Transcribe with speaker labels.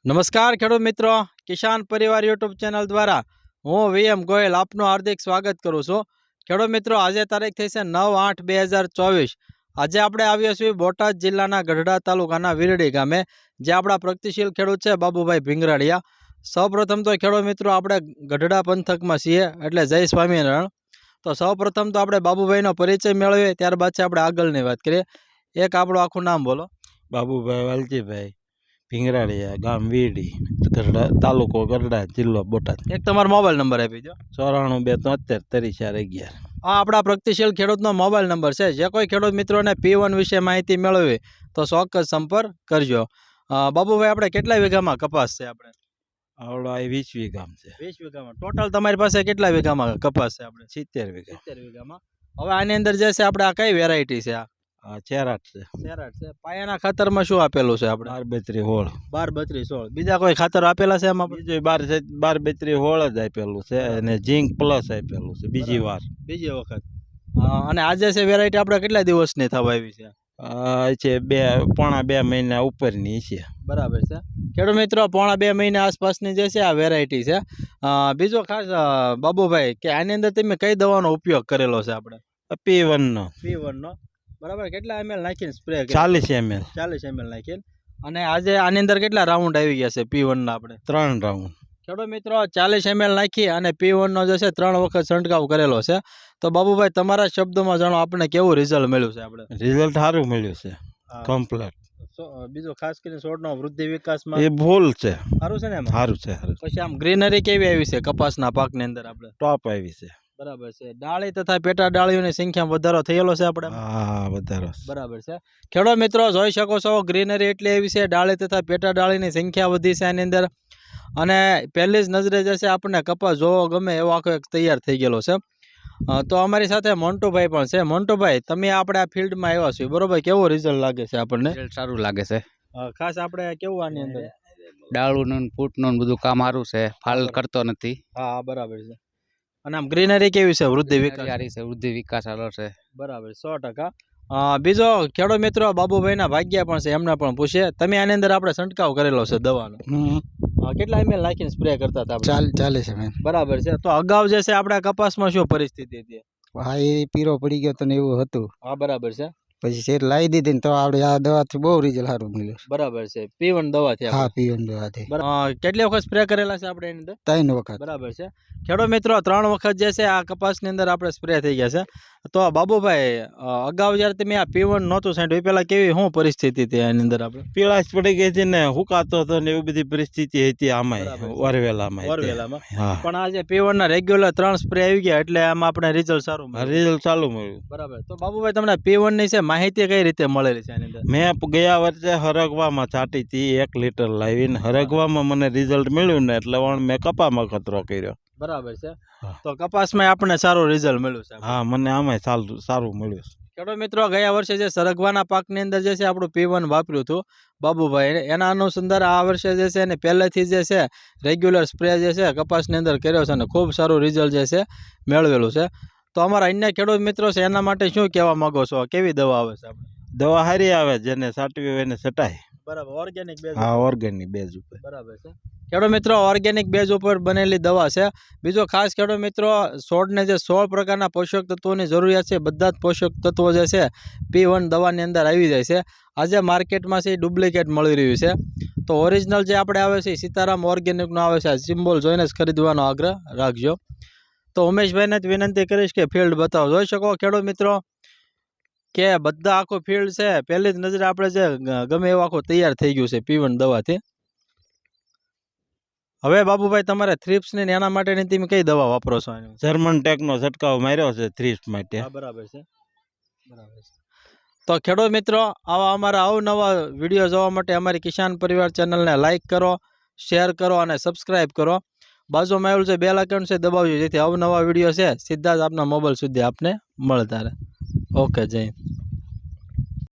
Speaker 1: નમસ્કાર ખેડૂત મિત્રો, કિસાન પરિવાર યુટ્યુબ ચેનલ દ્વારા હું વીએમ ગોયલ આપનું હાર્દિક સ્વાગત કરું છું. ખેડૂત મિત્રો, આજે તારીખ થઈ છે 9/8/2024. આજે આપણે આવ્યા છીએ બોટાદ જિલ્લાના ગઢડા તાલુકાના વીરડી ગામે, જે આપણા પ્રગતિશીલ ખેડૂત છે બાબુભાઈ ભીંગરાડિયા. સૌપ્રથમ તો ખેડૂત મિત્રો, આપણે ગઢડા પંથકમાં છીએ, એટલે જય સ્વામિનારાયણ. તો સૌપ્રથમ તો આપણે બાબુભાઈનો પરિચય મેળવીએ, ત્યારબાદ છે આપણે આગળની વાત કરીએ. એક આપણું આખું નામ બોલો.
Speaker 2: બાબુભાઈ વાલજીભાઈ ભીંગરાડિયા, ગામ વીરડી, ગઢડા, તાલુકો ગઢડા, જિલ્લો બોટાદ.
Speaker 1: એક તમારો મોબાઈલ નંબર આપી દો.
Speaker 2: 94 273 34 11.
Speaker 1: આ આપણા પ્રગતિશીલ ખેડૂતનો મોબાઈલ નંબર છે. જે કોઈ ખેડૂત મિત્રોને P1 વિશે માહિતી મેળવી તો ચોક્કસ સંપર્ક કરજો. બાબુભાઈ, આપણે કેટલા વીઘામાં કપાસ છે? આપણે
Speaker 2: આવડો 20 વીઘામ છે.
Speaker 1: 20 વીઘામાં. ટોટલ તમારી પાસે કેટલા વીઘામાં કપાસ છે? આપણે
Speaker 2: 70 વીઘા.
Speaker 1: 70 વીઘામાં. હવે આની અંદર જે છે આપણે આ કઈ વેરાયટી છે?
Speaker 2: આ ચેરાટ છે.
Speaker 1: ચેરાટ છે. પાયાના ખાતરમાં શું આપેલું છે આપણે?
Speaker 2: 12 32 16.
Speaker 1: 12 32 16. બીજા કોઈ ખાતર આપેલા છે એમાં?
Speaker 2: બીજું 12 32 16 જ આપેલું છે, અને ઝીંક પ્લસ આપેલું છે બીજી
Speaker 1: વખત. અને આજે છે વેરાયટી આપણે કેટલા દિવસની થવા આવી છે?
Speaker 2: છે પોણા 2 મહિના ઉપરની છે.
Speaker 1: બરાબર છે ખેડૂત મિત્રો, પોણા 2 મહિના આસપાસની જે છે આ વેરાયટી છે. બીજો ખાસ બાબુભાઈ, કે આની અંદર તમે કઈ દવાનો ઉપયોગ કરેલો છે? આપણે
Speaker 2: P1
Speaker 1: નો. બરાબર. કેટલા ml નાખીને સ્પ્રે?
Speaker 2: 40 ml.
Speaker 1: 40 ml નાખીને. અને આજે આની અંદર કેટલા રાઉન્ડ આવી ગયા છે P1 ના? આપણે
Speaker 2: 3 રાઉન્ડ.
Speaker 1: ખેડૂત મિત્રો, 40 ml નાખી અને P1 નો જે છે 3 વખત છંટકાવ કરેલો છે. તો બાબુભાઈ, તમારા શબ્દોમાં જાણો આપણે કેવું રિઝલ્ટ મળ્યું છે? આપણે
Speaker 2: રિઝલ્ટ સારું મળ્યું છે, કમ્પ્લીટ.
Speaker 1: બીજો ખાસ કરીને છોડનો વૃદ્ધિ વિકાસમાં
Speaker 2: એ ભૂલ છે,
Speaker 1: સારું છે ને? એમાં
Speaker 2: સારું છે.
Speaker 1: પછી આમ ગ્રીનરી કેવી આવી છે કપાસના પાકની અંદર? આપણે
Speaker 2: ટોપ આવી છે.
Speaker 1: બરાબર છે. ડાળી તથા પેટા ડાળીઓની સંખ્યામાં વધારો થયેલો છે આપણે?
Speaker 2: હા, વધારો.
Speaker 1: બરાબર છે. ખેડૂત મિત્રો, જોઈ શકો છો ગ્રીનરી એટલી આવી છે, ડાળી તથા પેટા ડાળીની સંખ્યા વધી છે આની અંદર. અને પહેલી જ નજરે જશે આપણને કપાસ જોવો ગમે એવો આખો એક તૈયાર થઈ ગયેલો છે. તો અમારી સાથે મોન્ટુભાઈ પણ છે. મોન્ટુભાઈ, તમે આપણે આ ફિલ્ડમાં આવ્યા છો, બરોબર? કેવું રિઝલ્ટ લાગે છે આપણને?
Speaker 3: સારું લાગે છે.
Speaker 1: ખાસ આપણે કેવું આની અંદર
Speaker 3: ડાળુનું ફૂટનું બધું કામ સારું છે, ફાલ કરતો નથી.
Speaker 1: હા, બરાબર છે. અને આમ ગ્રીનરી કેવી છે? વૃદ્ધિ વિકાસ
Speaker 3: છે, વૃદ્ધિ વિકાસ સારો છે.
Speaker 1: બરાબર, 100%. બીજો ખેડૂત મિત્રો, બાબુભાઈના ભાગ્યા પણ છે, એમને પણ પૂછે. તમે આની અંદર આપણે છંટકાવ કરેલો છે દવાનો? કેટલા ml નાખીને સ્પ્રે કરતા હતા?
Speaker 4: 40 ml.
Speaker 1: બરાબર છે. તો અગાઉ જે છે આપણા કપાસમાં શું પરિસ્થિતિ હતી?
Speaker 4: હા, એ પીરો પડી ગયો તો ને એવું હતું.
Speaker 1: હા, બરાબર છે.
Speaker 4: પછી શેર લાવી દીધી ને તો આપણે આ દવાથી બહુ રિઝલ્ટ સારું મળ્યું.
Speaker 1: બરાબર છે. P1 દવાથી?
Speaker 4: હા, P1 દવાથી.
Speaker 1: કેટલી વખત સ્પ્રે કરેલા છે આપણે એની અંદર?
Speaker 4: 3 વખત.
Speaker 1: બરાબર છે. ખેડૂત મિત્રો, 3 વખત જે છે આ કપાસની અંદર આપણે સ્પ્રે થઈ ગયા છે. તો બાબુભાઈ, અગાઉ જ્યારે તમે આ P1 નહોતું છાંટ્યું, પેલા કેવી શું પરિસ્થિતિ હતી આની અંદર? આપણે
Speaker 2: પીળાશ પડી ગઈ હતી ને હુકાતો હતો ને એવી બધી પરિસ્થિતિ હતી આમાં વરવેલામાં.
Speaker 1: પણ આજે P1 ના રેગ્યુલર 3 સ્પ્રે આવી ગયા, એટલે આમાં આપણે રિઝલ્ટ સારું મળ્યું.
Speaker 2: રિઝલ્ટ ચાલુ મળ્યું.
Speaker 1: બરાબર. તો બાબુભાઈ, તમને P1 ની છે માહિતી કઈ રીતે મળેલી છે આની અંદર?
Speaker 2: મેં ગયા વર્ષે હરગવામાં છાંટી હતી, 1 લીટર લાવીને. હરગવામાં મને રિઝલ્ટ મળ્યું ને એટલે મેં કપામાં ખતરો કર્યો.
Speaker 1: બરાબર છે. તો કપાસમાં આપણને સારું રિઝલ્ટ મળ્યું છે?
Speaker 2: હા, મને આમાં સારું મળ્યું છે.
Speaker 1: ખેડૂત મિત્રો, ગયા વર્ષે જે સરગવાના પાકની અંદર જે છે આપણું P1 વાપર્યું હતું બાબુભાઈ, એના અનુસંધાન આ વર્ષે જે છે એને પહેલેથી જે છે રેગ્યુલર સ્પ્રે જે છે કપાસની અંદર કર્યો છે અને ખૂબ સારું રિઝલ્ટ જે છે મેળવેલું છે. તો અમારા અન્ય ખેડૂત મિત્રો છે એના માટે શું કહેવા માંગો છો? કેવી દવા આવે છે? આપણે
Speaker 2: દવા સારી આવે, જેને છાંટવી હોય એને છટાય.
Speaker 1: બરાબર. Organic base?
Speaker 2: હા, ઓર્ગેનિક બેઝ ઉપર.
Speaker 1: બરાબર છે. ખેડૂત મિત્રો, ઓર્ગેનિક બેઝ ઉપર બનેલી દવા છે. બીજો ખાસ ખેડૂત મિત્રો, છોડને જે 16 પ્રકારના પોષક તત્વોની જરૂરિયાત છે, બધા જ પોષક તત્વો જે છે P1 દવાની અંદર આવી જાય છે. આજે માર્કેટમાં છે ડુપ્લિકેટ મળી રહ્યું છે. તો ઓરિજિનલ જે આપણે આવે છે સીતારામ ઓર્ગેનિકનો આવે છે, સિમ્બોલ જોઈને જ ખરીદવાનો આગ્રહ રાખજો. તો ઉમેશભાઈને જ વિનંતી કરીશ કે ફિલ્ડ બતાવો. જોઈ શકો ખેડૂત મિત્રો કે બધા આખું ફિલ્ડ છે પહેલી જ નજરે આપણે જે ગમે એવું આખું તૈયાર થઈ ગયું છે P1 દવાથી. હવે બાબુભાઈ, તમારે થ્રિપ્સ ને એના માટેની તમે કઈ દવા વાપરો છો?
Speaker 2: જર્મન ટેકનો છંટકાવ માર્યો છે થ્રિપ્સ માટે.
Speaker 1: બરાબર છે. બરાબર છે. તો ખેડૂત મિત્રો, આવા અમારા અવનવા વિડીયો જોવા માટે અમારી કિસાન પરિવાર ચેનલને લાઇક કરો, શેર કરો અને સબસ્ક્રાઇબ કરો. બાજુમાં આવેલું છે બેલ આઇકન છે, દબાવજો, જેથી અવનવા વિડીયો છે સીધા જ આપના મોબાઈલ સુધી આપને મળતા રહે. ઓકે, જય હિન્દ.